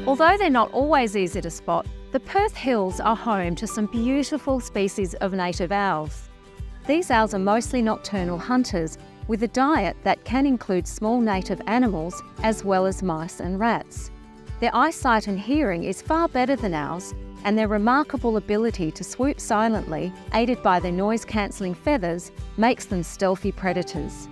Although they're not always easy to spot, the Perth Hills are home to some beautiful species of native owls. These owls are mostly nocturnal hunters with a diet that can include small native animals as well as mice and rats. Their eyesight and hearing is far better than ours, and their remarkable ability to swoop silently, aided by their noise-cancelling feathers, makes them stealthy predators.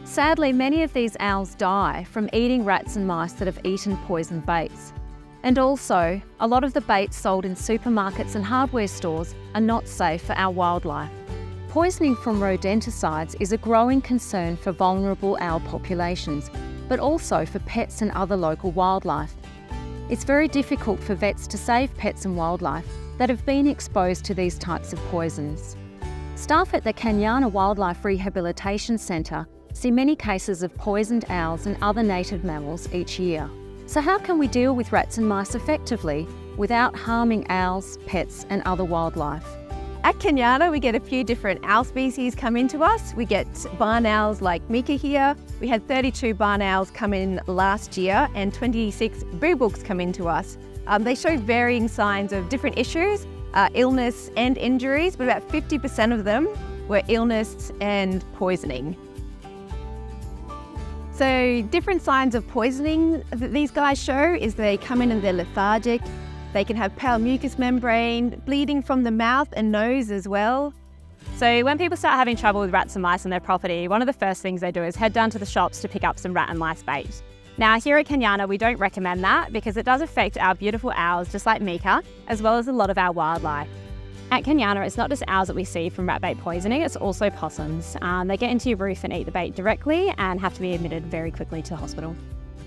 Sadly, many of these owls die from eating rats and mice that have eaten poisoned baits. And also, a lot of the baits sold in supermarkets and hardware stores are not safe for our wildlife. Poisoning from rodenticides is a growing concern for vulnerable owl populations, but also for pets and other local wildlife. It's very difficult for vets to save pets and wildlife that have been exposed to these types of poisons. Staff at the Kenyana Wildlife Rehabilitation Centre see many cases of poisoned owls and other native mammals each year. So how can we deal with rats and mice effectively without harming owls, pets and other wildlife? At Kenyana, we get a few different owl species come into us. We get barn owls like Mika here. We had 32 barn owls come in last year and 26 boorbooks come into us. They show varying signs of different issues, illness and injuries, but about 50% of them were illness and poisoning. So different signs of poisoning that these guys show is they come in and they're lethargic. They can have pale mucous membrane, bleeding from the mouth and nose as well. So when people start having trouble with rats and mice on their property, one of the first things they do is head down to the shops to pick up some rat and mice bait. Now here at Kenyana, we don't recommend that because it does affect our beautiful owls just like Mika, as well as a lot of our wildlife. At Kenyana, it's not just owls that we see from rat bait poisoning, it's also possums. They get into your roof and eat the bait directly and have to be admitted very quickly to hospital.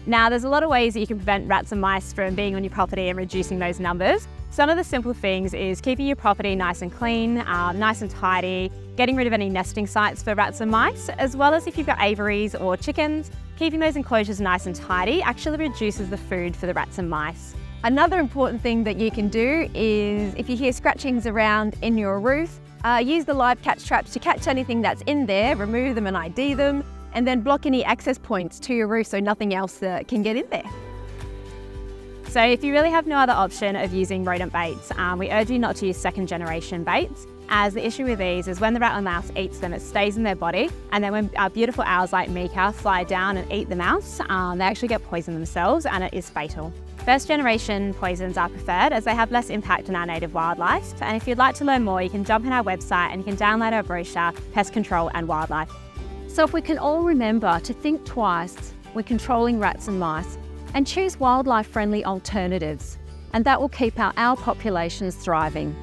Now, there's a lot of ways that you can prevent rats and mice from being on your property and reducing those numbers. Some of the simple things is keeping your property nice and clean, nice and tidy, getting rid of any nesting sites for rats and mice, as well as if you've got aviaries or chickens, keeping those enclosures nice and tidy actually reduces the food for the rats and mice. Another important thing that you can do is if you hear scratchings around in your roof, use the live catch traps to catch anything that's in there, remove them and ID them, and then block any access points to your roof so nothing else can get in there. So if you really have no other option of using rodent baits, we urge you not to use second generation baits, as the issue with these is when the rat or mouse eats them, it stays in their body, and then when our beautiful owls like Mika fly down and eat the mouse, they actually get poisoned themselves and it is fatal. First generation poisons are preferred as they have less impact on our native wildlife, and if you'd like to learn more, you can jump on our website and you can download our brochure, Pest Control and Wildlife. So if we can all remember to think twice when controlling rats and mice and choose wildlife-friendly alternatives, and that will keep our owl populations thriving.